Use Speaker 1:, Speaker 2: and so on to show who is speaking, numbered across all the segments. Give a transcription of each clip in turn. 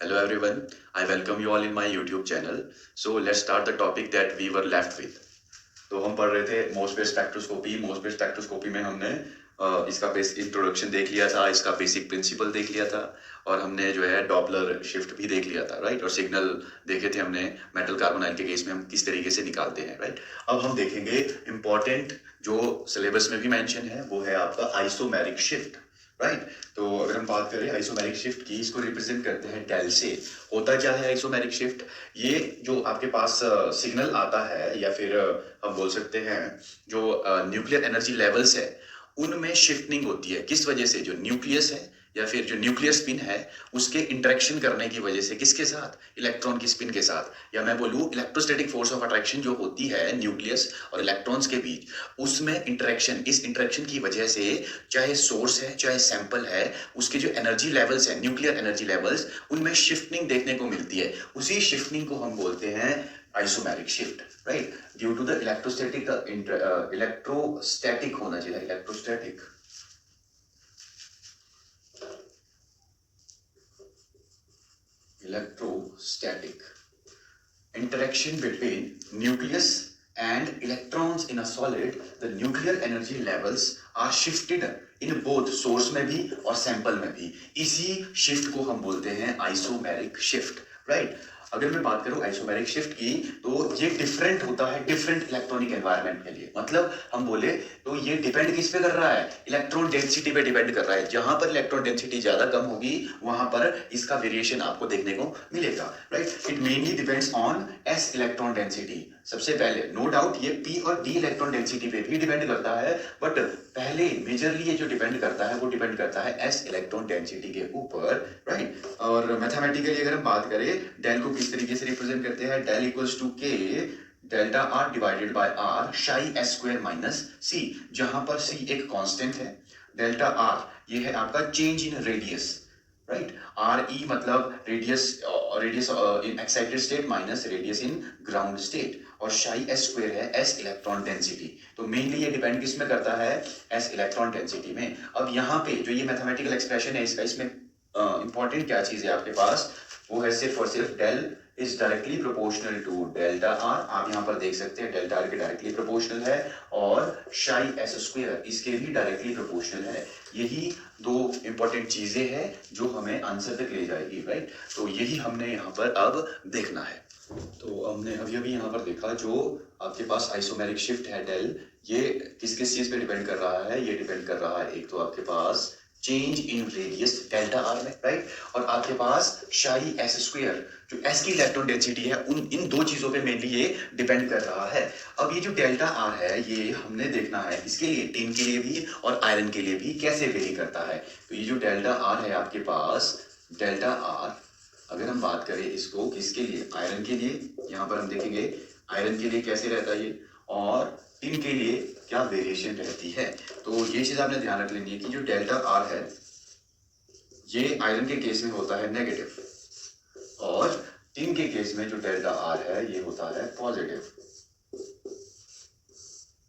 Speaker 1: Hello everyone, I welcome you all in my YouTube channel. So let's start the topic that we were left with. तो हम पढ़ रहे थे MOSFET spectroscopy में हमने इसका बेसिक इंट्रोडक्शन देख लिया था, इसका बेसिक प्रिंसिपल देख लिया था और हमने जो है डॉपलर शिफ्ट भी देख लिया था, राइट। और सिग्नल देखे थे हमने मेटल कार्बोनाइल के केस में हम किस तरीके से निकालते हैं, राइट। अब हम देखेंगे इंपॉर्टेंट जो सिलेबस में भी मेंशन है वो है आपका आइसोमेरिक शिफ्ट, राइट। तो अगर हम बात करें आइसोमेरिक शिफ्ट की, इसको रिप्रेजेंट करते हैं डेल से। होता क्या है आइसोमेरिक शिफ्ट? ये जो आपके पास सिग्नल आता है या फिर हम बोल सकते हैं जो न्यूक्लियर एनर्जी लेवल्स है उनमें शिफ्टिंग होती है। किस वजह से? जो न्यूक्लियस है या फिर जो न्यूक्लियर स्पिन है उसके इंटरेक्शन करने की वजह से। किसके साथ? इलेक्ट्रॉन की स्पिन के साथ, या मैं बोलूं इलेक्ट्रोस्टैटिक फोर्स ऑफ अट्रैक्शन जो होती है न्यूक्लियस और इलेक्ट्रॉन्स के बीच, उसमें इंटरेक्शन, इस इंटरेक्शन की वजह से चाहे सोर्स है चाहे सैंपल है, उसके जो एनर्जी लेवल्स है, न्यूक्लियर एनर्जी लेवल्स, उनमें शिफ्टिंग देखने को मिलती है। उसी शिफ्टिंग को हम बोलते हैं isomeric shift, right. Due to the electrostatic होना चाहिए, electrostatic interaction between nucleus and electrons in a solid, the nuclear energy levels are shifted in both source में भी और sample में भी। इसी shift को हम बोलते हैं isomeric shift, right। अगर मैं बात करूं आइसोमेरिक शिफ्ट की तो ये डिफरेंट होता है डिफरेंट इलेक्ट्रॉनिक एनवायरनमेंट के लिए। मतलब हम बोले तो ये डिपेंड किस पे कर रहा है? इलेक्ट्रॉन डेंसिटी पे डिपेंड कर रहा है। जहां पर इलेक्ट्रॉन डेंसिटी ज्यादा कम होगी वहां पर इसका वेरिएशन आपको देखने को मिलेगा, right. It mainly depends on S electron density. सबसे पहले नो डाउट ये पी और डी इलेक्ट्रॉन डेंसिटी पे भी डिपेंड करता है, बट पहले मेजरली ये जो डिपेंड करता है वो डिपेंड करता है एस इलेक्ट्रॉन डेंसिटी के ऊपर, राइट। और मैथमेटिकली अगर हम बात करें डेल को किस तरीके से रिप्रेजेंट करते हैं, del equals to K delta R divided by R psi S square minus C, जहां पर सी एक कांस्टेंट है। डेल्टा आर ये है आपका change in radius, right. R E मतलब radius in excited state minus radius in ground state, और psi S square है एस इलेक्ट्रॉन डेंसिटी। तो मेनली ये डिपेंड किस में करता है? एस इलेक्ट्रॉन डेंसिटी में। अब यहाँ पे जो ये मैथमेटिकल एक्सप्रेशन है इसका, इसमें इंपॉर्टेंट क्या चीज है आपके पास? वो है सिर्फ और सिर्फ del is directly proportional to delta R. आप यहाँ पर देख सकते हैं डेल्टा आर के डायरेक्टली प्रोपोर्शनल है, और शाई एस स्क्वायर इसके भी डायरेक्टली प्रोपोर्शनल है। यही दो इंपॉर्टेंट चीजें हैं जो हमें आंसर तक ले जाएगी, राइट। तो यही हमने यहाँ पर अब देखना है। तो हमने अभी अभी यहाँ पर देखा जो आपके पास आइसोमेरिक शिफ्ट है डेल, ये किस किस चीज पे डिपेंड कर रहा है? ये डिपेंड कर रहा है एक तो आपके पास change in radius delta R में, राइट। और आपके पास शाई एस स्क्वायर जो एस की इलेक्ट्रॉन डेंसिटी है, उन इन दो चीजों पे मेनली ये डिपेंड कर रहा है। अब ये जो डेल्टा आर है ये हमने देखना है इसके लिए, टिन के लिए भी और आयरन के लिए भी कैसे वेरी करता है। तो ये जो डेल्टा आर है आपके पास, डेल्टा आर अगर हम बात करें इसको किसके लिए? आयरन के लिए। यहाँ पर हम देखेंगे आयरन के लिए कैसे रहता है ये, और टिन के लिए क्या वेरिएशन रहती है। तो ये चीज आपने ध्यान रख लेनी है कि जो डेल्टा आर है ये आयरन के केस में होता है नेगेटिव, और टिन के केस में जो डेल्टा आर है ये होता है पॉजिटिव,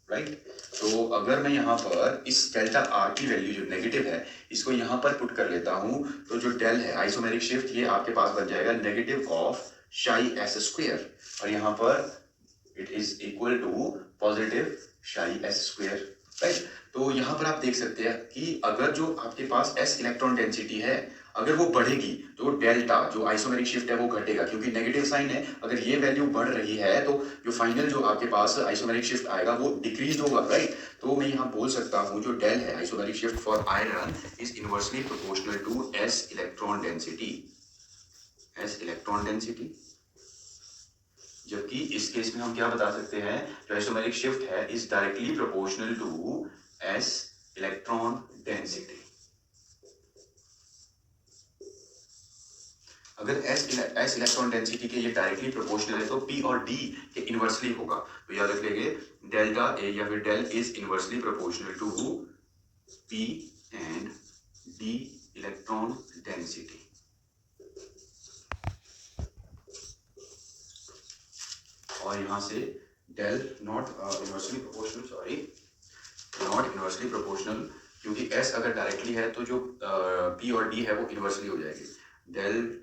Speaker 1: राइट। तो अगर मैं यहाँ पर इस डेल्टा आर की वैल्यू जो नेगेटिव है इसको यहाँ पर पुट कर लेता हूँ, तो जो डेल है आइसोमेरिक शिफ्ट ये आपके पास बन जाएगा negative of psi S square, और यहाँ पर it is equal to positive psi S square, right. तो यहाँ पर आप देख सकते हैं कि अगर जो आपके पास एस इलेक्ट्रॉन डेंसिटी है अगर वो बढ़ेगी तो डेल्टा जो आइसोमेरिक शिफ्ट है वो घटेगा, क्योंकि नेगेटिव साइन है। अगर ये वैल्यू बढ़ रही है तो जो फाइनल जो आपके पास आइसोमेरिक शिफ्ट आएगा वो डिक्रीज होगा, राइट। तो मैं यहाँ बोल सकता हूँ जो डेल है isomeric shift for iron is inversely proportional to S electron density, S electron density. जबकि इस केस में हम क्या बता सकते हैं, जो आइसोमेरिक शिफ्ट है is directly proportional to S electron density. अगर एस इलेक्ट्रॉन डेंसिटी के ये डायरेक्टली प्रोपोर्शनल है तो पी और डी के इनवर्सली होगा। तो याद रख लेंगे डेल्टा ए या फिर del is inversely proportional to P and D electron density. और यहां से del not inversely proportional, sorry not inversely proportional, क्योंकि एस अगर डायरेक्टली है तो जो पी और डी है वो इनवर्सली हो जाएगी। Del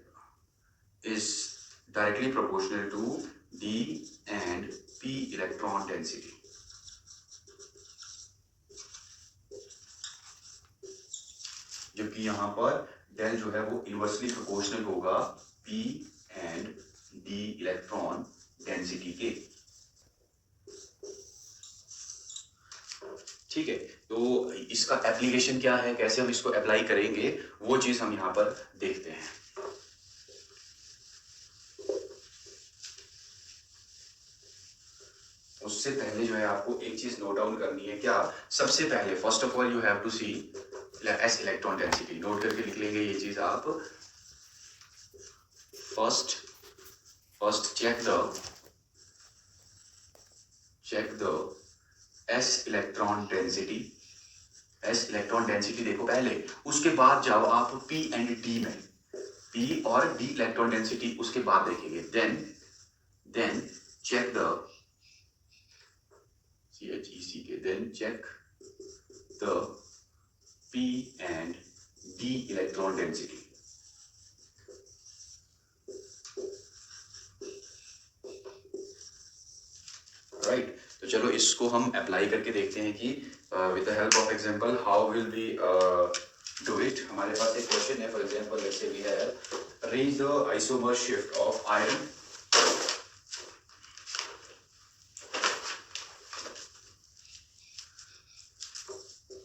Speaker 1: is directly proportional to D and P electron density. जबकि यहाँ पर डेल जो है वो इनवर्सली प्रोपोर्शनल होगा P and D electron density के। ठीक है, तो इसका एप्लीकेशन क्या है, कैसे हम इसको अप्लाई करेंगे, वो चीज हम यहाँ पर देखते हैं। उससे पहले जो है आपको एक चीज नोट डाउन करनी है। क्या? सबसे पहले first of all you have to see S electron density. Note करके लिख लेंगे ये चीज आप। First check the S electron density. S electron density देखो पहले, उसके बाद जाओ आप पी एंड डी में। पी और डी इलेक्ट्रॉन डेंसिटी उसके बाद देखेंगे। Then check the then check the P and D electron density. Right, तो चलो इसको हम अप्लाई करके देखते हैं कि with the help of example how will we do it। हमारे पास एक क्वेश्चन है, for example let's say we have arrange the isomer shift of iron।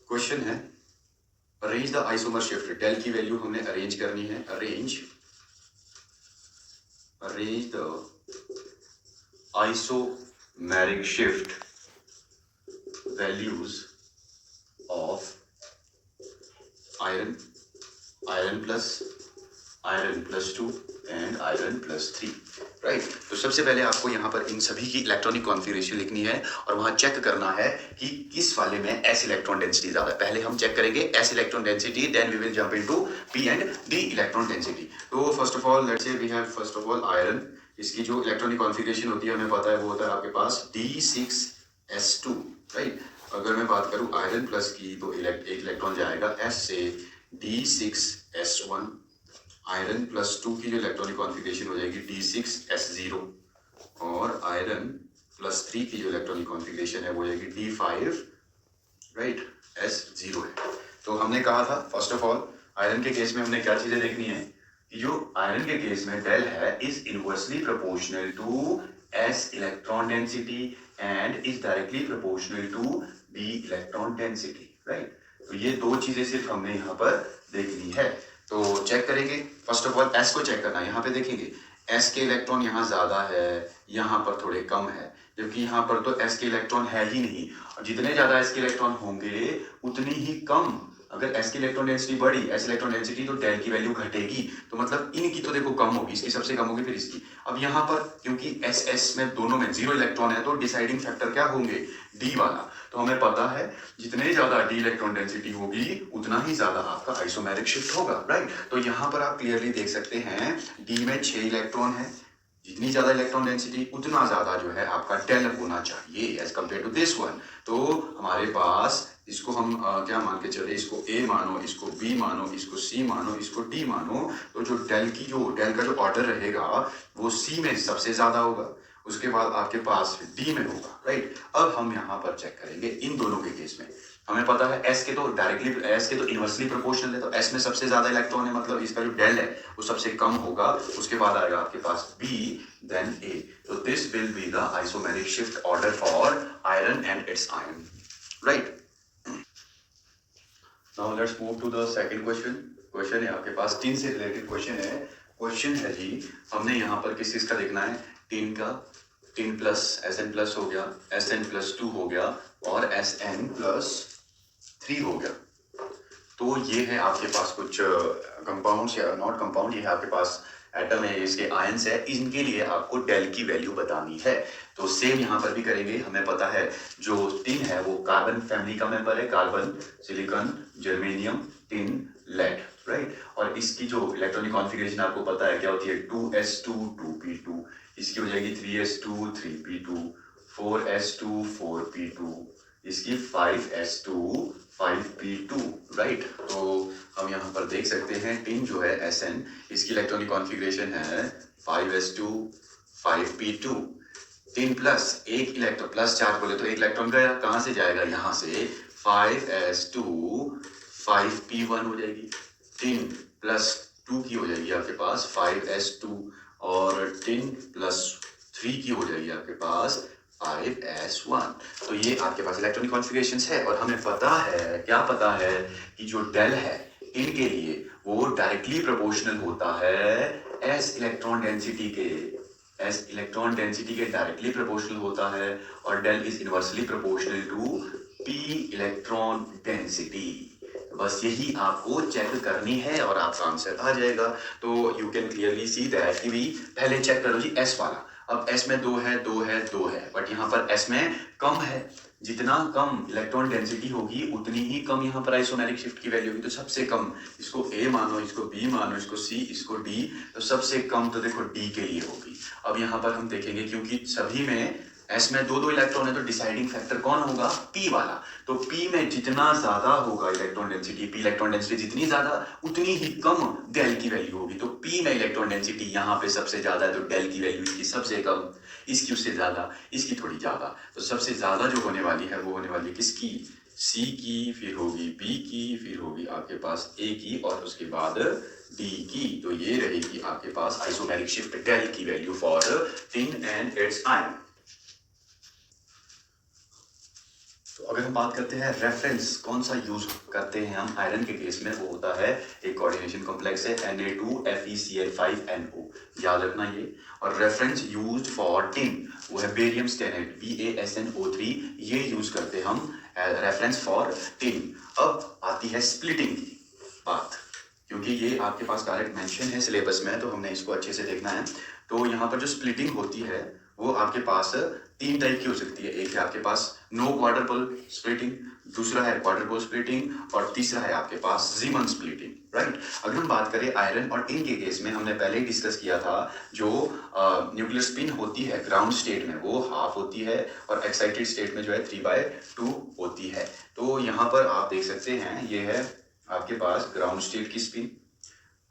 Speaker 1: Question है arrange the isomer shift. Del की वैल्यू हमने अरेंज करनी है। Arrange the isomeric shift values of iron plus 2 and iron plus 3। Right, तो सबसे पहले आपको यहाँ पर इन सभी की इलेक्ट्रॉनिक कॉन्फ़िगरेशन लिखनी है और वहां चेक करना है कि किस वाले में एस इलेक्ट्रॉन डेंसिटी ज्यादा है। पहले हम चेक करेंगे s electron density, then we will jump into p and D electron density. तो first of all let's say we have first of all iron. इसकी जो इलेक्ट्रॉनिक कॉन्फ़िगरेशन होती है हमें पता है, वो होता है आपके पास D6S2। राइट, अगर मैं बात करूं आयरन प्लस की तो एक इलेक्ट्रॉन जाएगा एस से D6S1। आयरन प्लस 2 की जो इलेक्ट्रॉनिक कॉन्फ़िगरेशन हो जाएगी D6S0 और आयरन प्लस 3 की जो इलेक्ट्रॉनिक कॉन्फ़िगरेशन है वो हो जाएगी D5 राइट S0 है। तो हमने कहा था फर्स्ट ऑफ ऑल आयरन के केस में हमने क्या चीजें देखनी है कि जो आयरन के केस में डेल है is inversely proportional to S electron density and is directly proportional to D electron density. Right, तो ये दो चीजें सिर्फ हमने यहाँ पर देखनी है। तो चेक करेंगे फर्स्ट ऑफ ऑल एस को चेक करना है। यहाँ पे देखेंगे एस के इलेक्ट्रॉन यहाँ ज्यादा है, यहाँ पर थोड़े कम है, जबकि यहाँ पर तो एस के इलेक्ट्रॉन है ही नहीं। और जितने ज्यादा एस के इलेक्ट्रॉन होंगे उतनी ही कम, अगर एस की इलेक्ट्रॉन डेंसिटी बढ़ी, एस इलेक्ट्रॉन डेंसिटी, तो डेल की वैल्यू घटेगी। तो मतलब इनकी तो देखो कम होगी, इसकी सबसे कम होगी फिर इसकी। अब यहाँ पर क्योंकि एस एस में दोनों में 0 इलेक्ट्रॉन है तो डिसाइडिंग फैक्टर क्या होंगे, डी वाला। तो हमें पता है जितने ज्यादा डी इलेक्ट्रॉन डेंसिटी होगी उतना ही ज्यादा आपका आइसोमेरिक शिफ्ट होगा। राइट, तो यहाँ पर आप क्लियरली देख सकते हैं डी में 6 इलेक्ट्रॉन है, जितनी ज्यादा इलेक्ट्रॉन डेंसिटी उतना ज्यादा जो है आपका डेल होना चाहिए as compare to this one. तो हमारे पास इसको हम क्या मान के चले, इसको ए मानो, इसको बी मानो, इसको सी मानो, इसको डी मानो, तो जो डेल का जो ऑर्डर रहेगा वो सी में सबसे ज्यादा होगा, उसके बाद आपके पास डी में होगा। राइट, अब हम यहाँ पर चेक करेंगे इन दोनों के केस में। हमें पता है एस के तो इनवर्सली प्रोपोर्शनल है, तो एस में सबसे ज्यादा इलेक्ट्रॉन है, मतलब इसका जो डेल है वो सबसे कम होगा, उसके बाद आएगा आपके पास बी देन ए। तो this will be the isomeric shift order for iron and its ion. Right, now let's move to the second question है आपके पास टिन से रिलेटेड क्वेश्चन है जी। हमने यहाँ पर किस चीज का देखना है, टिन प्लस Sn प्लस हो गया, Sn प्लस 2 हो गया और Sn प्लस 3 हो गया। तो ये है आपके पास कुछ कंपाउंड्स या नॉट कंपाउंड, ये है आपके पास एटम है, इसके आयंस है, इनके लिए आपको डेल की वैल्यू बतानी है। तो सेम यहाँ पर भी करेंगे। हमें पता है जो टिन है वो कार्बन फैमिली का मेंबर है, carbon, silicon, germanium, tin, lead. Right, और इसकी जो इलेक्ट्रॉनिक कॉन्फ़िगरेशन आपको पता है क्या होती है, 2s2 2p2, इसकी हो जाएगी 3s2 3p2, 4s2 4p2, इसकी 5s2 5p2, राइट। तो हम यहाँ पर देख सकते हैं टिन जो है Sn, इसकी इलेक्ट्रॉनिक कॉन्फ़िगरेशन है 5s2 5p2। टिन प्लस एक इलेक्ट्रॉन, प्लस चार्ज बोले तो एक इलेक्ट्रॉन का कहाँ से जाएगा, यहाँ से 5s2 5p1 हो जाएगी। टिन प्लस 2 की हो जाएगी आपके पास 5s2, और 10 प्लस 3 की हो जाएगी आपके पास 5s1। तो ये आपके पास इलेक्ट्रॉनिक कॉन्फ़िगरेशंस है, और हमें पता है, क्या पता है कि जो डेल है इनके लिए वो डायरेक्टली प्रोपोर्शनल होता है एस इलेक्ट्रॉन डेंसिटी के, एस इलेक्ट्रॉन डेंसिटी के डायरेक्टली प्रोपोर्शनल होता है, और del is inversely proportional to P electron density. बस यही आपको चेक करनी है और आपका आंसर आ जाएगा। तो you can clearly see that कि भी पहले चेक करो जी एस वाला। अब एस में 2 है 2 है 2 है, बट यहाँ पर एस में कम है। जितना कम इलेक्ट्रॉन डेंसिटी होगी उतनी ही कम यहाँ पर आइसोमेरिक शिफ्ट की वैल्यू होगी। तो सबसे कम, इसको ए मानो, इसको बी मानो, इसको सी, इसको डी, तो सबसे कम तो देखो डी के लिए होगी। अब यहाँ पर हम देखेंगे क्योंकि सभी में एस में 2 2 इलेक्ट्रॉन है, तो डिसाइडिंग फैक्टर कौन होगा, पी वाला। तो पी में जितना ज्यादा होगा electron density, P electron density जितनी ज्यादा उतनी ही कम डेल की वैल्यू होगी। तो पी में इलेक्ट्रॉन डेंसिटी यहाँ पे सबसे ज्यादा है, तो डेल की वैल्यू इसकी सबसे कम, इसकी उससे ज्यादा, इसकी थोड़ी ज्यादा। तो सबसे ज्यादा जो होने वाली है वो होने वाली है किसकी, सी की, फिर होगी बी की, फिर होगी आपके पास ए की, और उसके बाद डी की। तो ये रहेगी आपके पास आइसोमेरिक शिफ्ट डेल की value for tin and its ion. तो अगर हम बात करते हैं रेफरेंस कौन सा यूज करते हैं हम आयरन के केस में, वो होता है एक कोऑर्डिनेशन कॉम्प्लेक्स है Na2FeCl5NO, याद रखना ये। और रेफरेंस यूज्ड फॉर टिन वो है बेरियम स्टेनेट BaSnO3, ये यूज करते हम रेफरेंस फॉर टिन। अब आती है स्प्लिटिंग की बात, क्योंकि ये आपके पास डायरेक्ट मेंशन है सिलेबस में, तो हमने इसको अच्छे से देखना है। तो यहाँ पर जो स्प्लिटिंग होती है वो आपके पास 3 टाइप की हो सकती है। एक है आपके पास नो क्वार्टर पोल स्प्लिटिंग, दूसरा है क्वार्टर पोल स्प्लिटिंग, और तीसरा है आपके पास जीमन स्प्लिटिंग, राइट। अगर हम बात करें आयरन और टिन के केस में, हमने पहले ही डिस्कस किया था, जो न्यूक्लियर स्पिन होती है ग्राउंड स्टेट में वो हाफ होती है, और एक्साइटेड स्टेट में जो है 3/2 होती है। तो यहाँ पर आप देख सकते हैं ये है आपके पास ग्राउंड स्टेट की स्पिन,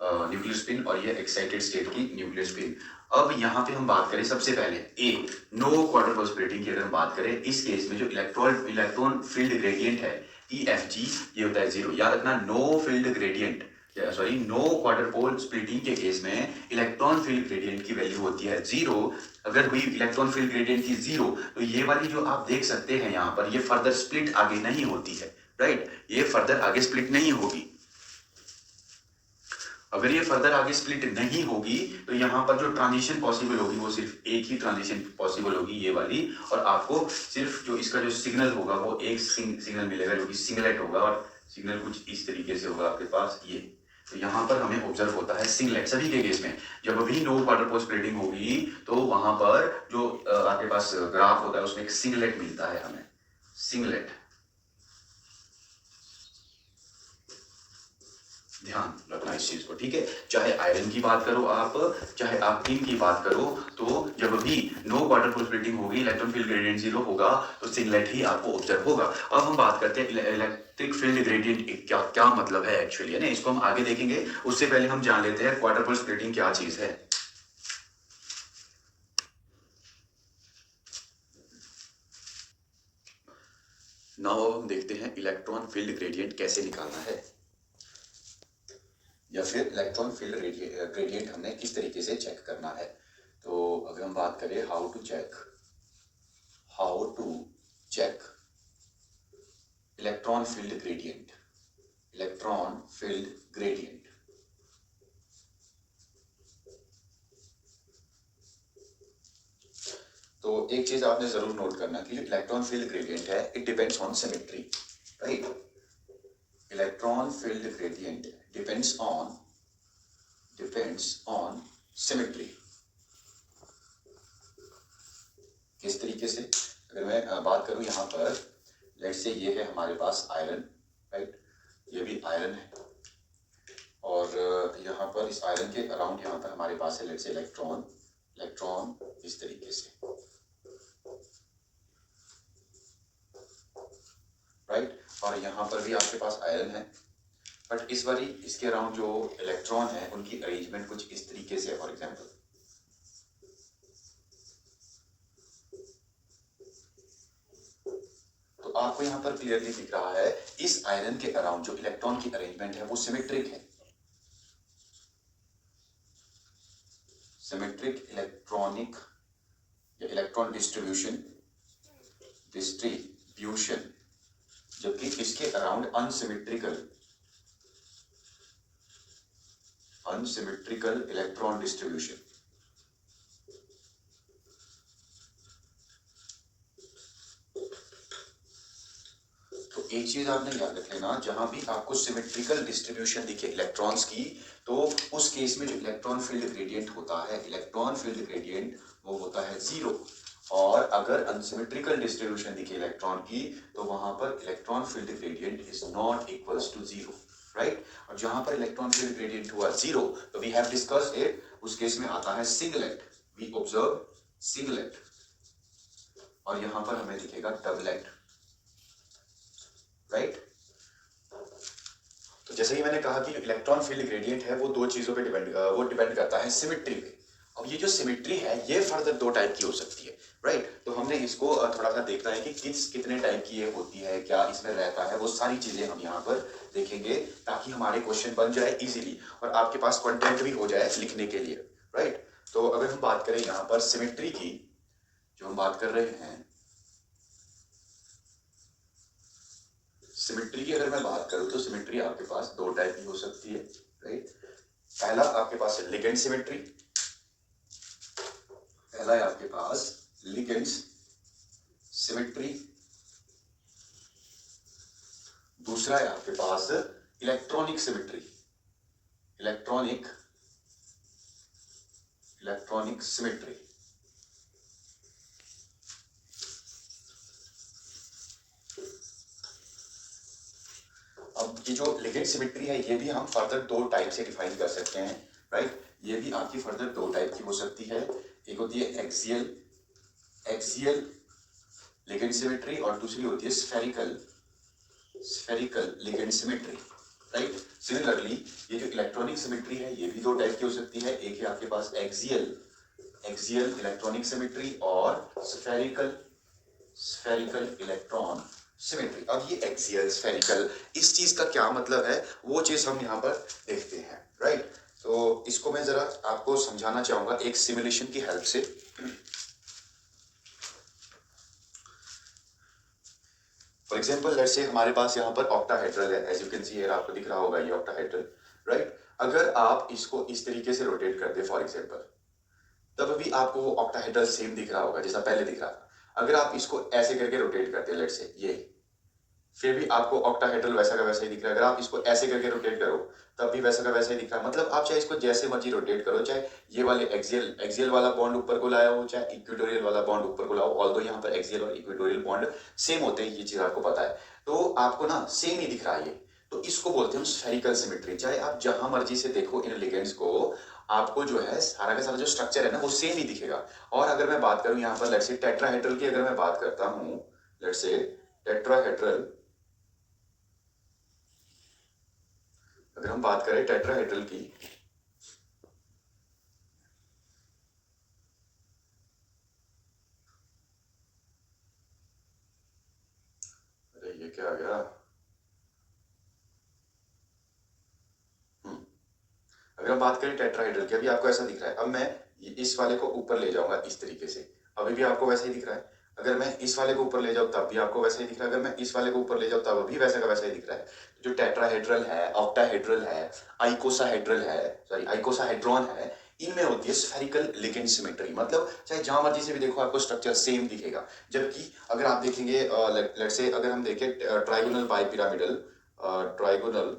Speaker 1: न्यूक्लियर स्पिन, और ये एक्साइटेड स्टेट की न्यूक्लियर स्पिन। अब यहाँ पे हम बात करें सबसे पहले a no quadrupole splitting की, अगर हम बात करें इस केस में जो इलेक्ट्रॉन फील्ड ग्रेडियंट है EFG, ये होता है 0। याद रखना, no field gradient, sorry no quadrupole splitting के केस में इलेक्ट्रॉन फील्ड ग्रेडियंट की वैल्यू होती है 0। अगर हुई इलेक्ट्रॉन फील्ड ग्रेडियंट की 0, तो ये वाली जो आप देख सकते हैं यहाँ पर, ये फर्दर स्प्लिट आगे नहीं होती है, राइट। ये फर्दर आगे स्प्लिट नहीं होगी। अगर ये फर्दर आगे स्प्लिट नहीं होगी तो यहाँ पर जो ट्रांजिशन पॉसिबल होगी वो सिर्फ एक ही ट्रांजिशन पॉसिबल होगी, ये वाली। और आपको सिर्फ जो इसका जो सिग्नल होगा वो एक सिग्नल मिलेगा, जो कि सिंगलेट होगा, और सिग्नल कुछ इस तरीके से होगा आपके पास ये। तो यहाँ पर हमें ऑब्जर्व होता है सिंगलेट सभी के केस में। जब भी नो क्वार्टर पोल स्प्लिटिंग होगी तो वहां पर जो आपके पास ग्राफ होता है उसमें एक सिंगलेट मिलता है हमें, सिंगलेट। ध्यान रखना इस चीज को, ठीक है। चाहे आयरन की बात करो आप, चाहे आप टिन की बात करो, तो जब भी नो क्वार्टर पोल स्प्लिटिंग होगी, इलेक्ट्रॉन फील्ड ग्रेडियंट 0 होगा, तो सिंगलेट ही आपको ऑब्जर्व होगा। अब हम बात करते हैं इलेक्ट्रिक फील्ड ग्रेडियंट क्या क्या मतलब है एक्चुअली, है ना, इसको हम आगे देखेंगे। उससे पहले हम जान लेते हैं क्वार्टर पोल स्प्लिटिंग क्या चीज है। नाउ हम देखते हैं इलेक्ट्रॉन फील्ड ग्रेडियंट कैसे निकालना है, या फिर इलेक्ट्रॉन फील्ड ग्रेडियंट हमने किस तरीके से चेक करना है। तो अगर हम बात करें how to check electron field gradient, electron field gradient. तो एक चीज आपने जरूर नोट करना कि जो इलेक्ट्रॉन फील्ड ग्रेडियंट है it depends on symmetry, right. Electron field gradient depends on symmetry. किस तरीके से, अगर मैं बात करूं यहाँ पर, लेट्स से ये है हमारे पास आयरन, राइट, ये भी आयरन है, और यहाँ पर इस आयरन के अराउंड यहाँ पर हमारे पास है लेट्स से इलेक्ट्रॉन इस तरीके से। राइट। और यहाँ पर भी आपके पास आयरन है, बट इस बारी इसके अराउंड जो इलेक्ट्रॉन है उनकी अरेंजमेंट कुछ इस तरीके से है। फॉर एग्जाम्पल तो आपको यहाँ पर क्लियरली दिख रहा है इस आयरन के अराउंड जो इलेक्ट्रॉन की अरेंजमेंट है वो सिमेट्रिक है। सिमेट्रिक इलेक्ट्रॉनिक या इलेक्ट्रॉन डिस्ट्रीब्यूशन, जबकि इसके अराउंड अनसिमेट्रिकल इलेक्ट्रॉन डिस्ट्रीब्यूशन। तो एक चीज आपने याद रख लेना, जहां भी आपको सिमेट्रिकल डिस्ट्रीब्यूशन दिखे इलेक्ट्रॉन्स की, तो उस केस में जो इलेक्ट्रॉन फील्ड ग्रेडियंट होता है, इलेक्ट्रॉन फील्ड ग्रेडियंट वो होता है 0। और अगर अनसिमेट्रिकल डिस्ट्रीब्यूशन दिखे इलेक्ट्रॉन की, तो वहां पर electron field gradient is not equals to 0, right. और जहां पर इलेक्ट्रॉन फील्ड ग्रेडियंट हुआ 0, तो वी हैव डिस्कस्ड इट, उस केस में आता है सिंगलेट। वी ऑब्जर्व सिंगलेट, और यहां पर हमें दिखेगा डबलेट, राइट। तो जैसे ही मैंने कहा कि इलेक्ट्रॉन फील्ड ग्रेडियंट है वो दो चीजों पे डिपेंड करता है, सिमेट्री पे। अब ये जो सिमेट्री है ये फर्दर दो टाइप की हो सकती है, राइट। तो हमने इसको थोड़ा सा देखना है कि कितने टाइप की ये होती है, क्या इसमें रहता है, वो सारी चीजें हम यहाँ पर देखेंगे, ताकि हमारे क्वेश्चन बन जाए इजीली और आपके पास कंटेंट भी हो जाए लिखने के लिए, राइट। तो अगर हम बात करें यहाँ पर सिमेट्री की, जो हम बात कर रहे हैं सिमेट्री की, अगर मैं बात करूं तो सिमेट्री आपके पास दो टाइप की हो सकती है, राइट। पहला आपके पास है लिगेंड सिमेट्री, पहला है आपके पास लिगेंड सिमेट्री। दूसरा है आपके पास इलेक्ट्रॉनिक सिमेट्री, इलेक्ट्रॉनिक सिमेट्री। अब ये जो लिगेंड सिमेट्री है ये भी हम फर्दर दो टाइप से डिफाइन कर सकते हैं, राइट। ये भी आपकी फर्दर दो टाइप की हो सकती है, एक होती है एक्सियल लिगेंड सिमेट्री और दूसरी होती है spherical ligand symmetry, right. Similarly ये जो इलेक्ट्रॉनिक सिमेट्री है ये भी दो टाइप की हो सकती है, एक है आपके पास एक्सियल इलेक्ट्रॉनिक सिमेट्री और स्फेरिकल इलेक्ट्रॉन सिमेट्री। अब ये एक्सियल स्फेरिकल, इस चीज का क्या मतलब है वो चीज हम यहाँ पर देखते हैं, राइट। तो इसको मैं जरा आपको समझाना चाहूंगा एक सिमुलेशन की हेल्प से। फॉर एग्जाम्पल लेट्स से हमारे पास यहाँ पर ऑक्टाहेड्रल है, as you can see here, आपको दिख रहा होगा ये ऑक्टाहेड्रल, राइट। अगर आप इसको इस तरीके से रोटेट कर दे फॉर एग्जाम्पल, तब भी आपको वो ऑक्टाहेड्रल सेम दिख रहा होगा जैसा पहले दिख रहा था। अगर आप इसको ऐसे करके रोटेट करते हैं लेट्स से ये, फिर भी आपको ऑक्टाहेड्रल वैसा का वैसा ही दिख रहा है। अगर आप इसको ऐसे करके रोटेट करो तब भी वैसा का वैसा ही दिख रहा है। मतलब आप चाहे इसको जैसे मर्जी रोटेट करो, चाहे ये वाले एक्सियल वाला बॉन्ड ऊपर को लाया हो, चाहे इक्वेटोरियल वाला बॉन्ड ऊपर को लाओ, ऑल्दो यहाँ पर एक्सियल और इक्वेटोरियल बॉन्ड सेम होते हैं, ये चीज आपको पता है, तो आपको ना सेम ही दिख रहा है ये। तो इसको बोलते हैं स्फेरिकल सिमेट्री। चाहे आप जहां मर्जी से देखो इन लिगेंड्स को, आपको जो है सारा का सारा जो स्ट्रक्चर है ना वो सेम ही दिखेगा। और अगर मैं बात करूं यहाँ पर लेट्स से टेट्राहेड्रल की, अगर मैं बात करता हूं लेट्स से टेट्राहेड्रल, अगर हम बात करें टेट्राहेड्रल की, अरे ये क्या आ गया, अगर हम बात करें टेट्राहेड्रल की, अभी आपको ऐसा दिख रहा है, अब मैं इस वाले को ऊपर ले जाऊंगा इस तरीके से, अभी भी आपको वैसा ही दिख रहा है। अगर मैं इस वाले को ऊपर ले जाऊं तब भी आपको वैसा ही दिख रहा है, अगर मैं इस वाले को ऊपर ले जाऊं तब भी वैसा का वैसा ही दिख रहा है। जो टेट्राहेड्रल है, ऑक्टाहेड्रल है, आइकोसाहेड्रल है, सॉरी आइकोसाहेड्रॉन है, इनमें होती है स्फेरिकल लिगेंड सिमेट्री। मतलब चाहे जहां मर्जी से भी देखो आपको स्ट्रक्चर सेम दिखेगा। जबकि अगर आप देखेंगे लेट्स से अगर हम देखें trigonal bipyramidal, trigonal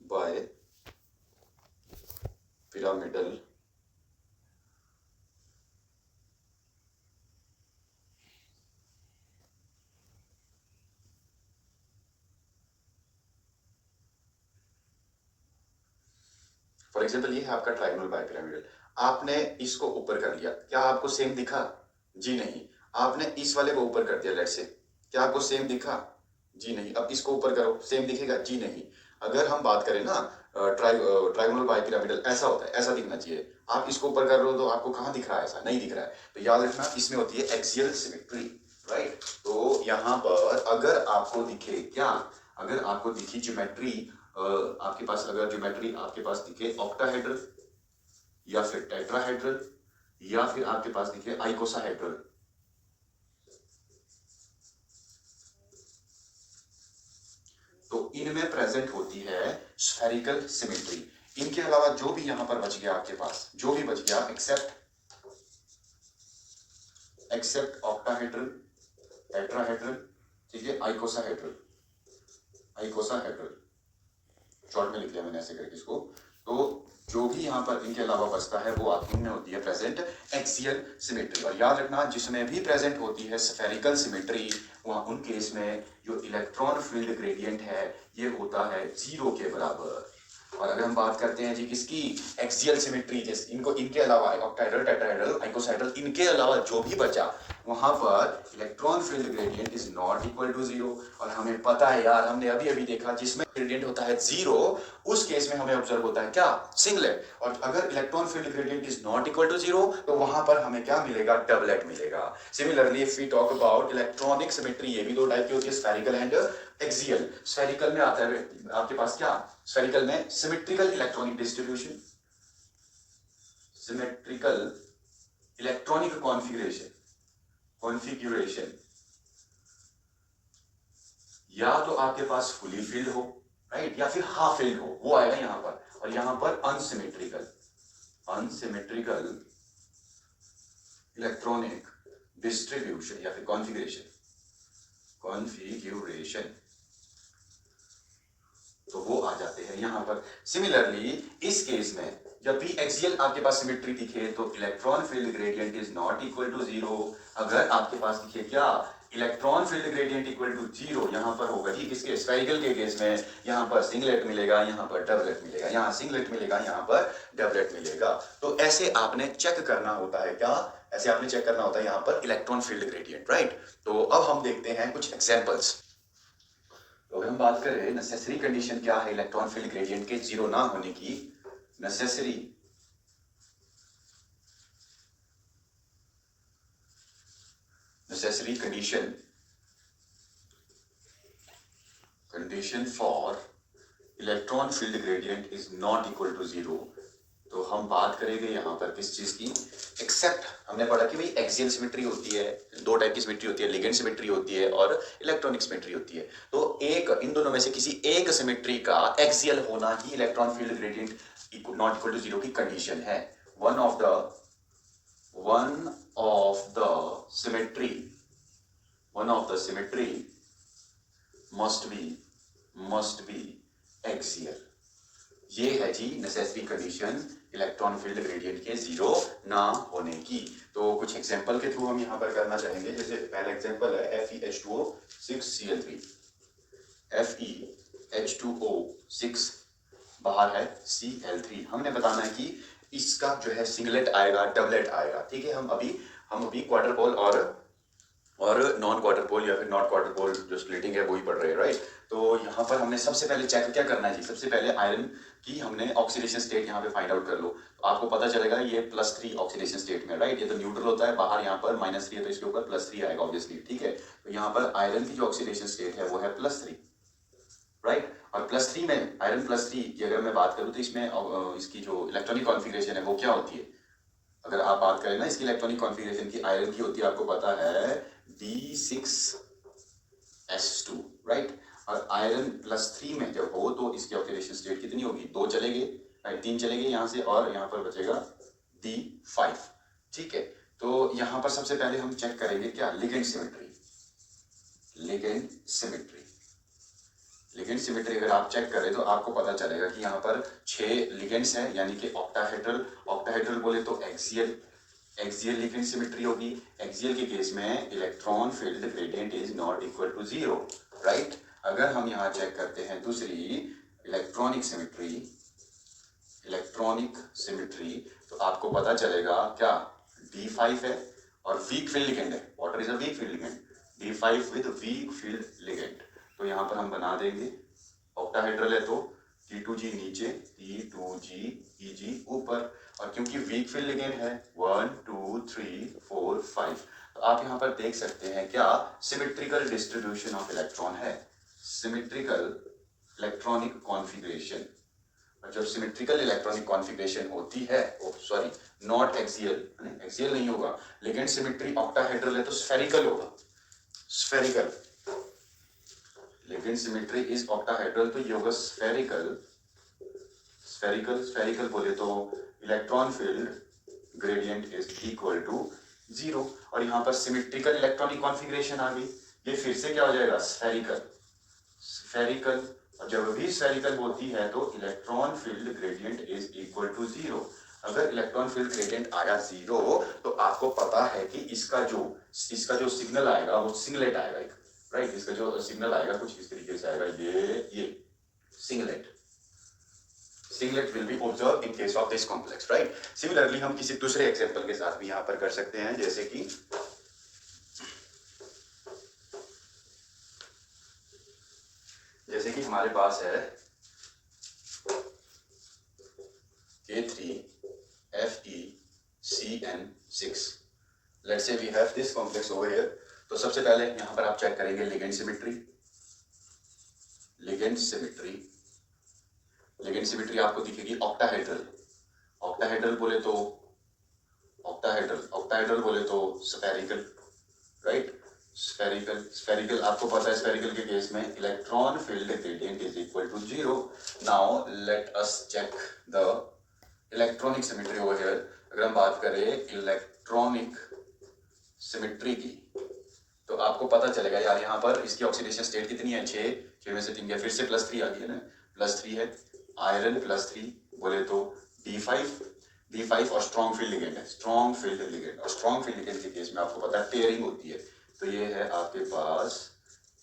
Speaker 1: bipyramidal for example ये है आपका ट्राइगोनल बाइपिरामिडल, आपने इसको ऊपर कर लिया, क्या आपको सेम दिखा? जी नहीं। आपने इस वाले को ऊपर कर दिया लेट्स से, क्या आपको सेम दिखा? जी नहीं। अब इसको ऊपर करो, सेम दिखेगा? जी नहीं। अगर हम बात करें ना ट्राइगोनल बाइपिरामिडल ऐसा होता है, ऐसा दिखना चाहिए। आप इसको ऊपर कर रहे हो तो आपको कहाँ दिख रहा है? ऐसा नहीं दिख रहा है। तो याद रखना इसमें होती है एक्सियल सिमेट्री, राइट। तो यहाँ पर अगर आपको दिखे क्या, अगर आपको दिखी ज्योमेट्री, आपके पास अगर ज्योमेट्री आपके पास दिखे ऑक्टाहेड्रल या फिर टेट्राहेड्रल या फिर आपके पास दिखे आइकोसाहेड्रल, तो इनमें प्रेजेंट होती है स्फेरिकल सिमेट्री। इनके अलावा जो भी यहां पर बच गया आपके पास, जो भी बच गया एक्सेप्ट ऑक्टाहेड्रल, टेट्राहेड्रल, ठीक है, आइकोसाहेड्रल, आइकोसाहेड्रल शॉर्ट में लिख लिया मैंने ऐसे करके इसको। तो जो भी यहाँ पर इनके अलावा बचता है वो आपकी में होती है प्रेजेंट एक्सियल सिमेट्री। और याद रखना जिसमें भी प्रेजेंट होती है स्फेरिकल सिमेट्री, वहां उन केस में जो इलेक्ट्रॉन फील्ड ग्रेडियंट है ये होता है 0 के बराबर। और अगर हम बात करते हैं जी किसकी, एक्सियल सिमेट्री, जैसे इनको इनके अलावा ऑक्टाहेड्रल, टेट्राहेड्रल, आइकोसाहेड्रल, इनके अलावा जो भी बचा वहां पर electron field gradient is not equal to 0। और हमें पता है यार, हमने अभी अभी देखा जिसमें ग्रेडियंट होता है 0 उस केस में हमें ऑब्जर्व होता है क्या, सिंगलेट। और अगर electron field gradient is not equal to 0 तो वहां पर हमें क्या मिलेगा, डबलेट मिलेगा। Similarly if we talk about electronic symmetry, ये भी दो टाइप की होती है, स्फेरिकल एंड एक्सियल। स्फेरिकल में आता है आपके पास क्या, स्फेरिकल में symmetrical electronic distribution, symmetrical electronic configuration, configuration, या तो आपके पास फुली फिल्ड हो, राइट, या फिर हाफ फिल्ड हो, वो आएगा यहां पर। और यहां पर अनसिमेट्रिकल, अनसिमेट्रिकल इलेक्ट्रॉनिक डिस्ट्रीब्यूशन या फिर कॉन्फिगरेशन, कॉन्फिगरेशन, तो वो आ जाते हैं यहां पर। सिमिलरली इस केस में जब भी एक्सियल आपके पास सिमेट्री दिखे तो electron field gradient is not equal to 0। अगर आपके पास दिखे क्या, electron field gradient equal to 0, यहां पर होगा जी किसके, स्फेरिकल के केस में यहां पर सिंगलेट मिलेगा, यहां पर डबलेट मिलेगा, यहां सिंगलेट मिलेगा, यहां पर डबलेट मिलेगा। तो ऐसे आपने चेक करना होता है क्या, ऐसे आपने चेक करना होता है यहां पर इलेक्ट्रॉन फील्ड ग्रेडियंट, राइट। तो अब हम देखते हैं कुछ एग्जांपल्स। तो अगर हम बात करें नेसेसरी कंडीशन क्या है इलेक्ट्रॉन फील्ड ग्रेडियंट के 0 ना होने की, necessary necessary condition, condition for electron field gradient is not equal to 0। तो हम बात करेंगे यहां पर किस चीज की, एक्सेप्ट हमने पढ़ा कि भाई एक्सियल सिमेट्री होती है, दो टाइप की सिमेट्री होती है, लिगेंड सिमेट्री होती है और इलेक्ट्रॉनिक सिमेट्री होती है। तो एक इन दोनों में से किसी एक सिमेट्री का एक्सियल होना ही electron field gradient not equal to 0 की कंडीशन है। One of the symmetry, one of the symmetry must be axial. ये है जी necessary condition electron field gradient के 0 ना होने की। तो कुछ एग्जांपल के थ्रू हम यहां पर करना चाहेंगे। जैसे पहला एग्जांपल है FeH2O6Cl3, FeH2O6 बाहर है Cl3। हमने बताना है कि इसका जो है सिंगलेट आएगा, डबलेट आएगा, ठीक है। हम अभी क्वार्टर पोल और नॉन क्वार्टर पोल या फिर नॉट क्वार्टर पोल जो स्प्लिटिंग है वही पढ़ रहे हैं, राइट। तो यहाँ पर हमने सबसे पहले चेक क्या करना है जी, सबसे पहले आयरन की हमने ऑक्सीडेशन स्टेट यहाँ पे फाइंड आउट कर लो। तो आपको पता चलेगा ये +3 ऑक्सीडेशन स्टेट में, राइट। ये तो न्यूट्रल होता है, बाहर यहाँ पर -3 है तो इसके ऊपर +3 आएगा ऑब्वियसली, ठीक है। तो यहाँ पर आयरन की जो ऑक्सीडेशन स्टेट है वो है +3, राइट। और +3 में आयरन +3 की अगर मैं बात करूँ तो इसमें इसकी जो इलेक्ट्रॉनिक कॉन्फिगरेशन है वो क्या होती है। अगर आप बात करें ना इसकी इलेक्ट्रॉनिक कॉन्फ़िगरेशन की, आयरन की होती है आपको पता है D6S2, राइट। और आयरन +3 में जब हो तो इसकी ऑक्सीडेशन स्टेट कितनी होगी, 2 चलेंगे, राइट, 3 चलेंगे यहाँ से और यहाँ पर बचेगा D5, ठीक है। तो यहाँ पर सबसे पहले हम चेक करेंगे क्या, ligand symmetry. Ligand symmetry, ligand symmetry अगर आप चेक करें तो आपको पता चलेगा कि यहाँ पर 6 लिगेंड्स हैं, यानी कि ऑक्टाहेड्रल, ऑक्टाहेड्रल बोले तो एक्सियल लिगेंड सिमेट्री होगी। एक्सियल के केस में electron field gradient is not equal to 0, right. अगर हम यहाँ चेक करते हैं दूसरी इलेक्ट्रॉनिक सिमेट्री, इलेक्ट्रॉनिक सिमेट्री, तो आपको पता चलेगा क्या, D5 है और वीक फील्ड लिगेंड है, water is a weak field ligand, D5 with weak field ligand. तो यहाँ पर हम बना देंगे, ऑक्टाहेड्रल है तो T2G नीचे, T2G EG ऊपर, और क्योंकि वीक फील्ड लिगेंड है 1 2 3 4 5, तो आप यहाँ पर देख सकते हैं क्या सिमेट्रिकल डिस्ट्रीब्यूशन ऑफ इलेक्ट्रॉन है, सिमेट्रिकल इलेक्ट्रॉनिक कॉन्फ़िगरेशन। और जब सिमेट्रिकल इलेक्ट्रॉनिक कॉन्फ़िगरेशन होती है, सॉरी नॉट एक्सियल, एक्सियल नहीं होगा, लिगेंड सिमेट्री ऑक्टाहेड्रल है तो स्फेरिकल होगा, spherical, ligand symmetry is octahedral तो ये होगा स्फेरिकल, स्फेरिकल, स्फेरिकल बोले तो electron field gradient is equal to 0, और यहाँ पर सिमेट्रिकल इलेक्ट्रॉनिक कॉन्फ़िगरेशन आ गई, ये फिर से क्या हो जाएगा स्फेरिकल, स्फेरिकल, और जब भी स्फेरिकल होती है तो electron field gradient is equal to 0। अगर इलेक्ट्रॉन फील्ड ग्रेडियंट आया 0 तो आपको पता है कि इसका जो सिग्नल आएगा वो सिंगलेट आएगा एक, राइट, इसका जो सिग्नल आएगा कुछ इस तरीके से आएगा, ये singlet, singlet will be observe in case of this complex, right. Similarly हम किसी दूसरे एग्जांपल के साथ भी यहाँ पर कर सकते हैं, जैसे कि हमारे पास है K3FeCN6, let's say we have this complex over here. तो सबसे पहले यहाँ पर आप चेक करेंगे ligand symmetry, ligand symmetry, ligand symmetry आपको दिखेगी ऑक्टाहेड्रल, ऑक्टाहेड्रल बोले तो ऑक्टाहेड्रल, ऑक्टाहेड्रल बोले तो स्फेरिकल, राइट, स्फेरिकल, स्फेरिकल आपको पता है स्फेरिकल के केस में electron field gradient is equal to 0। Now let us check the electronic symmetry over here. अगर हम बात करें इलेक्ट्रॉनिक सिमेट्री की तो आपको पता चलेगा यार यहाँ पर इसकी ऑक्सीडेशन स्टेट कितनी है, 6 में से 3 गया, फिर से +3 आ गई है ना, +3 है, आयरन +3 बोले तो D5 और स्ट्रॉन्ग फील्ड लिगेंड है, स्ट्रॉन्ग फील्ड लिगेंड, और स्ट्रॉन्ग फील्ड लिगेंड के केस में आपको पता है पेयरिंग होती है, तो ये है आपके पास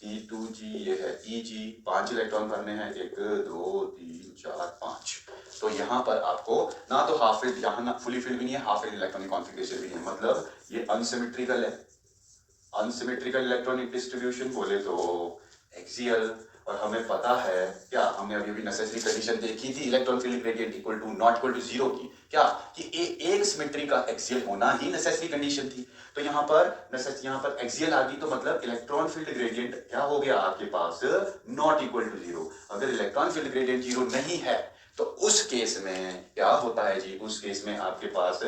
Speaker 1: T2G, ये है EG, 5 इलेक्ट्रॉन भरने हैं, 1 2 3 4 5, तो यहाँ पर आपको ना तो हाफ फील्ड, यहाँ ना फुली फील्ड भी नहीं है, हाफ फील्ड इलेक्ट्रॉनिक कॉन्फ़िगरेशन भी नहीं है, मतलब ये अनसिमेट्रिकल है, अनसिमेट्रिकल इलेक्ट्रॉनिक डिस्ट्रीब्यूशन बोले तो एक्सियल, और हमें पता है क्या, हमने अभी नेसेसरी कंडीशन देखी थी electron field gradient equal to not equal to 0 की, क्या कि एक सिमेट्री का एक्सियल होना ही नेसेसरी कंडीशन थी, तो यहाँ पर एक्सियल आ गई, तो मतलब इलेक्ट्रॉन फील्ड ग्रेडियंट क्या हो गया आपके पास नॉट इक्वल टू 0। अगर इलेक्ट्रॉन फील्ड ग्रेडियंट 0 नहीं है तो उस केस में क्या होता है जी, उस केस में आपके पास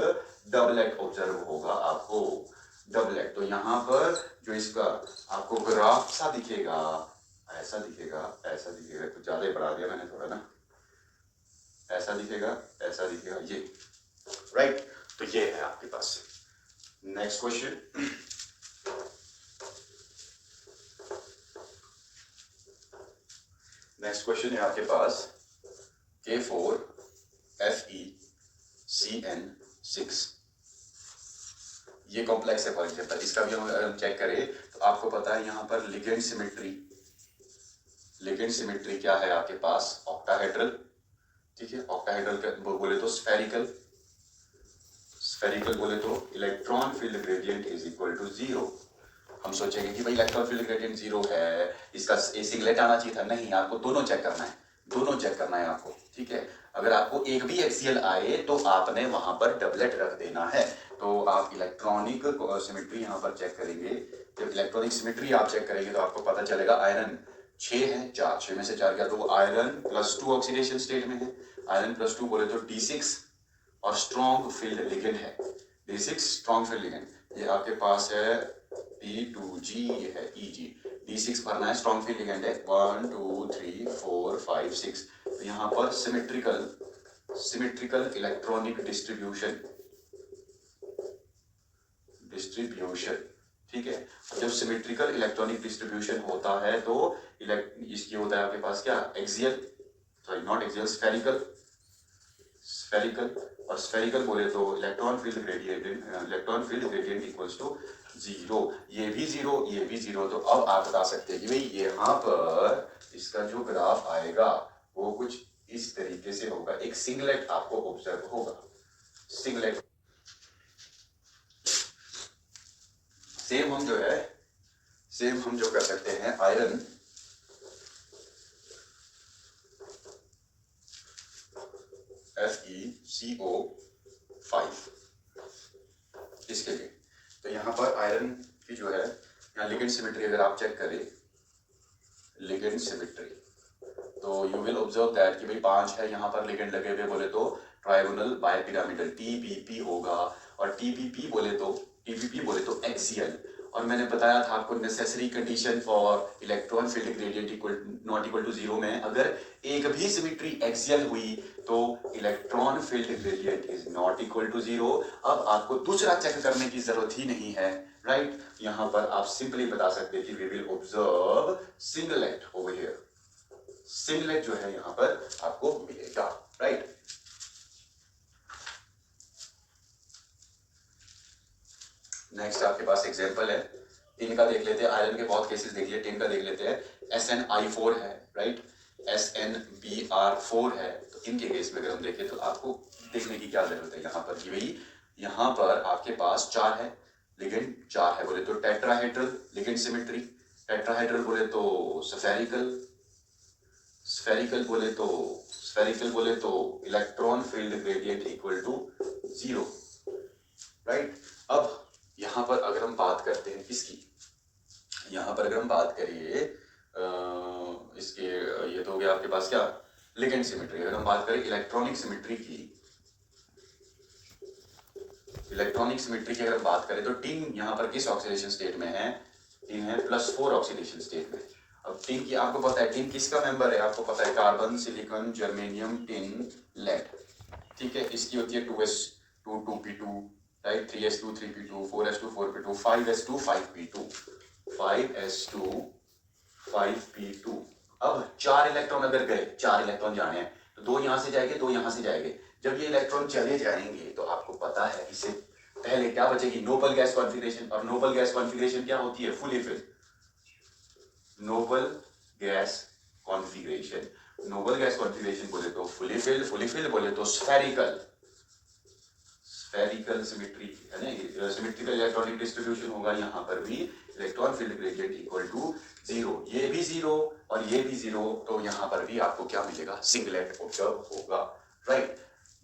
Speaker 1: डबलेट ऑब्जर्व होगा, आपको डबलेट। तो यहाँ पर जो इसका आपको ग्राफ सा दिखेगा, ऐसा दिखेगा, ऐसा दिखेगा, कुछ ज्यादा ही बढ़ा दिया मैंने थोड़ा ना, ऐसा दिखेगा, ऐसा दिखेगा, ये राइट, तो ये है आपके पास। नेक्स्ट क्वेश्चन, नेक्स्ट क्वेश्चन है आपके पास K4FeCN6, ये कॉम्प्लेक्स है फॉर एग्जाम्पल, इसका भी हम चेक करें तो आपको पता है यहाँ पर लिगेंड सिमेट्री, लिगेंड सिमेट्री क्या है आपके पास ऑक्टाहेड्रल, ठीक है, ऑक्टाहेड्रल बोले तो स्फेरिकल, स्फेरिकल बोले तो electron field gradient is equal to 0। हम सोचेंगे कि भाई इलेक्ट्रॉन फील्ड ग्रेडियंट 0 है, इसका सिंगलेट आना चाहिए था, नहीं, आपको दोनों चेक करना है, दोनों चेक करना है आपको, ठीक है। अगर आपको एक भी एक्सियल आए तो आपने वहां पर डबलेट रख देना है। तो आप इलेक्ट्रॉनिक सिमेट्री यहाँ पर चेक करेंगे, जब इलेक्ट्रॉनिक सिमेट्री आप चेक करेंगे तो आपको पता चलेगा आयरन 6 है, 6 में से 4 गया, तो वो आयरन +2 ऑक्सीडेशन स्टेट में है, आयरन +2 बोले तो D6 और स्ट्रॉन्ग फील्ड लिगेंड है, D6 स्ट्रॉन्ग फील्ड लिगेंड, ये आपके पास है T2G, ये है EG, D6 भरना है, स्ट्रॉन्ग फील्ड लिगेंड है, 1 2 3 4 5 6, तो यहाँ पर सिमेट्रिकल इलेक्ट्रॉनिक डिस्ट्रीब्यूशन, ठीक है। और जब सिमेट्रिकल इलेक्ट्रॉनिक डिस्ट्रीब्यूशन होता है तो इसकी होता है आपके पास क्या axial, sorry not axial, spherical, spherical, और स्फेरिकल बोले तो electron field gradient equals to 0, ये भी 0, ये भी 0। तो अब आप बता सकते हैं कि भाई यहाँ पर इसका जो ग्राफ आएगा वो कुछ इस तरीके से होगा, एक सिंगलेट आपको ऑब्जर्व होगा, सिंगलेट। सेम हम जो है सेम हम जो कर सकते हैं आयरन FeCO5 इसके लिए। तो यहाँ पर आयरन की जो है यहाँ लिगेंड सिमेट्री अगर आप चेक करें, लिगेंड सिमेट्री, तो यू विल ऑब्जर्व दैट कि भाई 5 है यहाँ पर लिगेंड लगे हुए बोले तो ट्राइगोनल बायपिरामिडल TBP होगा, और TBP बोले तो एक्सियल। और मैंने बताया था आपको necessary condition for electron field gradient not equal to 0 में अगर एक भी सिमेट्री एक्सियल हुई तो electron field gradient is not equal to 0। अब आपको दूसरा चेक करने की जरूरत ही नहीं है, राइट। यहाँ पर आप सिंपली बता सकते हैं कि we will observe singlet over here, singlet जो है यहाँ पर आपको मिलेगा, राइट। नेक्स्ट आपके पास एग्जांपल है, टिन का देख लेते हैं, आयरन के बहुत केसेस देख लिए, टिन का देख लेते हैं। SnI4 है, राइट, SnBr4 है। तो इनके केस में अगर हम देखें तो आपको देखने की क्या जरूरत है यहाँ पर कि भाई यहाँ पर आपके पास 4 है लिगेंड, 4 है बोले तो टेट्राहेड्रल लिगेंड सिमेट्री, टेट्राहेड्रल बोले तो स्फेरिकल, स्फेरिकल बोले तो electron field gradient equal to 0, right. अब यहाँ पर अगर हम बात करते हैं किसकी, यहाँ पर अगर हम बात करिए इसके, ये तो हो गया आपके पास क्या लिगेंड सिमेट्री। अगर हम बात करें इलेक्ट्रॉनिक सिमेट्री की, इलेक्ट्रॉनिक सिमेट्री की अगर बात करें तो टिन यहाँ पर किस ऑक्सीडेशन स्टेट में है, टिन है +4 ऑक्सीडेशन स्टेट में। अब टिन की आपको पता है, टिन किसका मेंबर है आपको पता है, carbon, silicon, germanium, tin, lead, ठीक है। इसकी होती है 2s2 2p2, right, 3s2 3p2, 4s2 4p2, 5s2 5p2, 5s2 5p2। अब 4 इलेक्ट्रॉन अगर गए, 4 इलेक्ट्रॉन जाने हैं तो 2 यहां से जाएंगे, 2 यहां से जाएंगे। जब ये इलेक्ट्रॉन चले जाएंगे तो आपको पता है इससे पहले क्या बचेगी, नोबल गैस कॉन्फिगरेशन। और नोबल गैस कॉन्फिगरेशन क्या होती है, fully filled, noble gas configuration. Noble gas configuration बोले तो फुली फिल्ड, फुली फिल्ड बोले तो स्फेरिकल, स्फेरिकल सिमेट्री है ना, सिमेट्रिकल इलेक्ट्रॉनिक डिस्ट्रीब्यूशन होगा। यहाँ पर भी electron field gradient equal to 0, ये भी 0 और ये भी 0, तो यहाँ पर भी आपको क्या मिलेगा, सिंगलेट ऑब्जर्व होगा, राइट।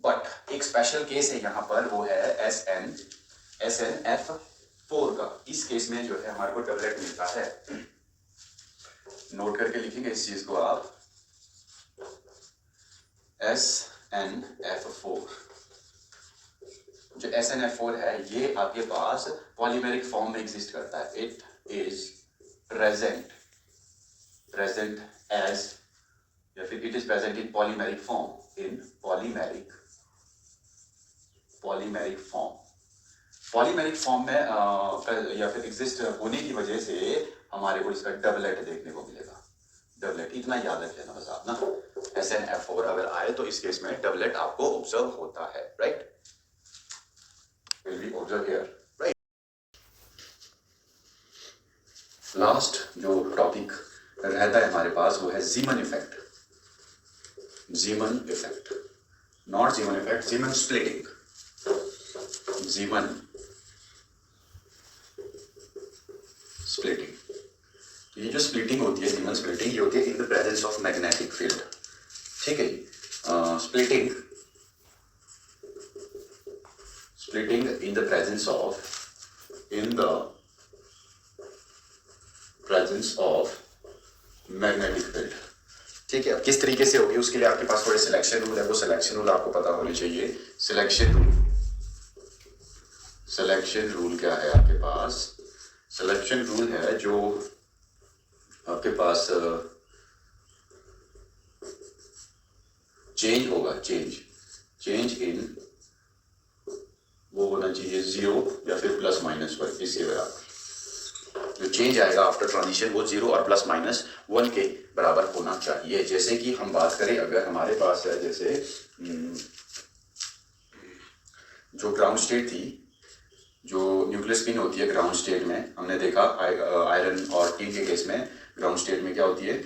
Speaker 1: बट एक स्पेशल केस है यहाँ पर, वो है SnF4 का। इस केस में जो है हमारे को डबलेट मिलता है, नोट करके लिखेंगे इस चीज को आप, SnF4। जो SnF4 है ये आपके पास पॉलीमेरिक फॉर्म में एग्जिस्ट करता है। इट इज प्रेजेंट एज, या फिर it is present in polymeric form, in polymeric form में या फिर एग्जिस्ट होने की वजह से हमारे को इसका डबलेट देखने को मिलेगा। डबलेट इतना याद रख लेना बस आप ना, SnF4 अगर आए तो इस केस में डबलेट आपको ऑब्जर्व होता है, right, will be observed here, right? Last जो टॉपिक रहता है हमारे पास वो है जीमन effect, जीमन effect, not जीमन effect, जीमन splitting, जीमन splitting. ये जो स्प्लिटिंग होती है, जीमन स्प्लिटिंग, ये होती है इन the presence of magnetic field, ठीक है। Splitting in the presence of magnetic field, ठीक है। अब किस तरीके से होगी उसके लिए आपके पास थोड़े सिलेक्शन रूल है, वो सिलेक्शन रूल आपको पता होने चाहिए। सिलेक्शन रूल क्या है आपके पास, सिलेक्शन रूल है जो आपके पास चेंज होगा, चेंज इन वो होना चाहिए 0 या फिर +-1 इसके बराबर। जो चेंज आएगा आफ्टर ट्रांजिशन वो 0 और +-1 के बराबर होना चाहिए। जैसे कि हम बात करें, अगर हमारे पास है जैसे जो ग्राउंड स्टेट थी, जो न्यूक्लियस पिन होती है ग्राउंड स्टेट में, हमने देखा आयरन और टिन के केस में ग्राउंड स्टेट में क्या होती है,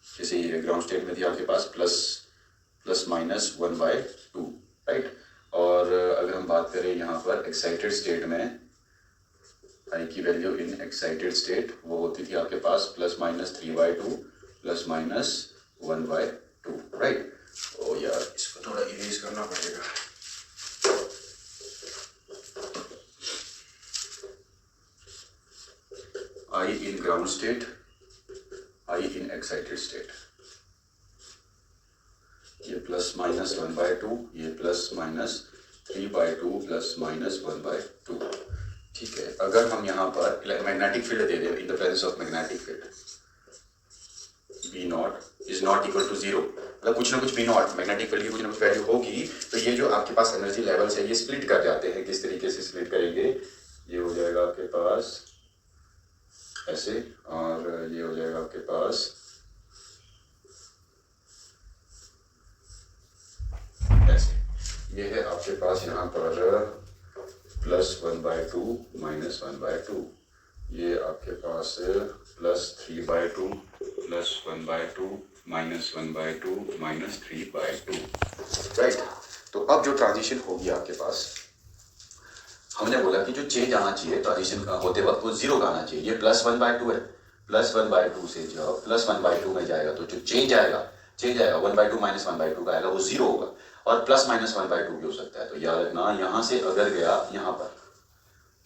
Speaker 1: जैसे ये ग्राउंड स्टेट में थी आपके पास +-1/2, राइट। और अगर हम बात करें यहाँ पर एक्साइटेड स्टेट में आई की वैल्यू इन एक्साइटेड स्टेट वो होती थी आपके पास +-3/2 +-1/2, राइट। ओ यार इसको थोड़ा इरेज करना पड़ेगा। I in ground state, I in excited state, ये +-1/2, ये +-3/2 +-1/2, ठीक है। अगर हम यहाँ पर मैग्नेटिक फील्ड दे दें in the presence of magnetic field B0 is not equal to 0, मतलब कुछ ना कुछ B0 मैग्नेटिक फील्ड की कुछ ना कुछ वैल्यू होगी, तो ये जो आपके पास एनर्जी लेवल्स है ये स्प्लिट कर जाते हैं। किस तरीके से स्प्लिट करेंगे, ये हो जाएगा आपके पास ऐसे, और ये हो जाएगा आपके पास ऐसे। ये है आपके पास यहाँ पर +1/2 -1/2, ये आपके पास +3/2 +1/2 -1/2 -3/2, राइट। तो अब जो ट्रांजिशन होगी आपके पास, हमने बोला कि जो चेंज आना चाहिए ट्रांजिशन का होते वक्त वो 0 का आना चाहिए। ये +1/2 है, +1/2 से जब +1/2 में जाएगा तो जो चेंज आएगा 1/2 -1/2 का आएगा, वो 0 होगा, और +-1/2 भी हो सकता है। तो याद रखना यहाँ से अगर गया यहाँ पर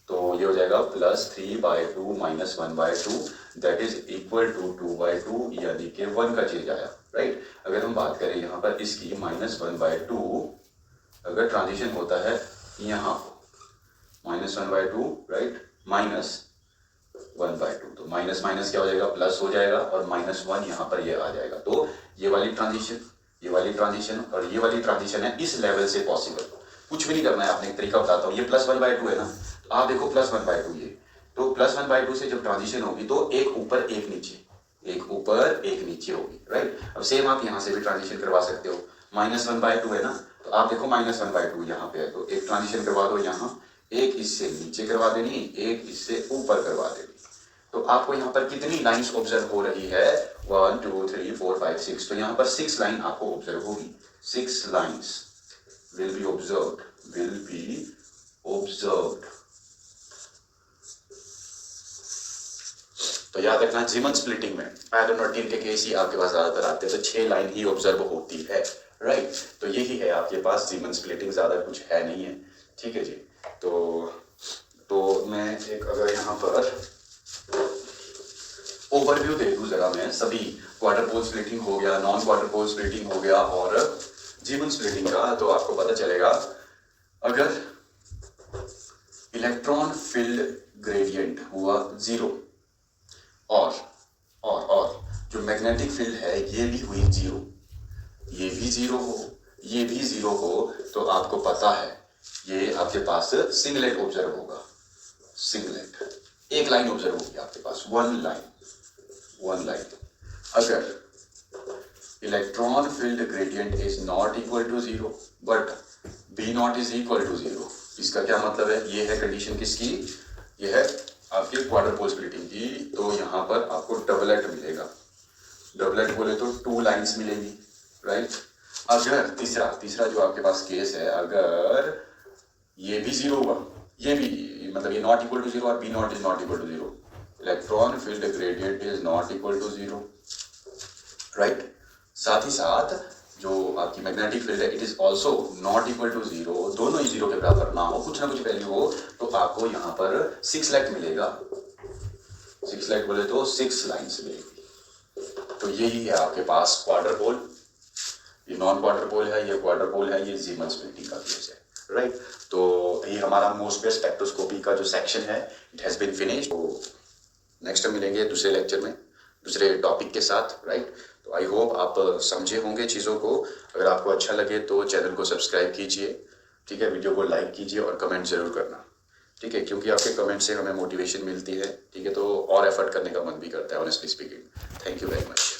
Speaker 1: तो ये हो जाएगा +3/2 -1/2 दैट इज इक्वल टू 2/2, यानी कि 1 का चेंज आया, राइट। अगर हम बात करें यहाँ पर इसकी -1/2, अगर ट्रांजिशन होता है यहाँ -1/2, राइट, -1/2, तो माइनस माइनस क्या हो जाएगा, प्लस हो जाएगा, और -1 यहाँ पर ये आ जाएगा। तो ये वाली ट्रांजिशन, ये वाली ट्रांजिशन और ये वाली ट्रांजिशन है इस लेवल से पॉसिबल। कुछ भी नहीं करना है, आपने एक तरीका बताता हूँ। ये +1/2 है ना, तो आप देखो +1/2 ये, तो +1/2 से जब ट्रांजिशन होगी तो एक ऊपर एक नीचे, एक ऊपर एक नीचे होगी, राइट। अब सेम आप यहाँ से भी ट्रांजिशन करवा सकते हो। -1/2 है ना, तो आप देखो -1/2 यहाँ पे है, तो एक ट्रांजिशन करवा दो यहाँ, एक इससे नीचे करवा देनी, एक इससे ऊपर करवा देनी। तो आपको यहाँ पर कितनी लाइंस ऑब्जर्व हो रही है, 1 2 3 4 5 6, तो यहाँ पर 6 लाइन आपको ऑब्जर्व होगी। 6 lines will be observed, will be observed। तो याद रखना जीमन स्प्लिटिंग में आयरन के केस ही आपके पास ज्यादातर आते हैं, तो 6 लाइन ही ऑब्जर्व होती है, राइट। तो यही है आपके पास जीमन स्प्लिटिंग, ज्यादा कुछ है नहीं है, ठीक है जी। तो मैं एक अगर यहाँ पर ओवरव्यू दे दूं जरा, मैं सभी क्वार्टर पोल स्प्लिटिंग हो गया, नॉन क्वार्टर पोल स्प्लिटिंग हो गया और जीवन स्प्लिटिंग का, तो आपको पता चलेगा अगर इलेक्ट्रॉन फील्ड ग्रेडियंट हुआ 0 और जो मैग्नेटिक फील्ड है ये भी हुई 0, ये भी 0 हो, ये भी 0 हो, तो आपको पता है ये आपके पास सिंगलेट ऑब्जर्व होगा। सिंगलेट, एक लाइन ऑब्जर्व होगी आपके पास, वन लाइन। अगर electron field gradient is not equal to 0 but B0 is equal to 0, इसका क्या मतलब है, ये है कंडीशन किसकी, ये है आपके क्वार्टर पोल स्प्लिटिंग की। तो यहाँ पर आपको डबलेट मिलेगा, डबलेट बोले तो 2 लाइंस मिलेंगी, राइट। अगर तीसरा जो आपके पास केस है, अगर ये भी 0 हुआ, ये भी मतलब ये नॉट इक्वल टू 0 और B0 is not equal to 0, electron field gradient is not equal to 0, right. साथ ही साथ जो आपकी मैग्नेटिक फील्ड है it is also not equal to 0, दोनों ही 0 के बराबर ना हो, कुछ ना कुछ वैल्यू हो, तो आपको यहाँ पर 6 लाइट मिलेगा। 6 लाइट बोले तो 6 लाइन्स मिलेगी। तो यही है आपके पास क्वार्टर पोल, ये नॉन क्वार्टर पोल है, ये क्वार्टर पोल है, ये जीमन स्प्लिटिंग का केस है, राइट। तो ये हमारा मोस्ट स्पेक्ट्रोस्कोपी का जो सेक्शन है इट हैज बीन फिनिश्ड। तो नेक्स्ट टाइम मिलेंगे दूसरे लेक्चर में दूसरे टॉपिक के साथ, राइट। तो आई होप आप समझे होंगे चीज़ों को। अगर आपको अच्छा लगे तो चैनल को सब्सक्राइब कीजिए, ठीक है, वीडियो को लाइक कीजिए और कमेंट जरूर करना, ठीक है, क्योंकि आपके कमेंट से हमें मोटिवेशन मिलती है, ठीक है, तो और एफर्ट करने का मन भी करता है, honestly speaking. Thank you very much.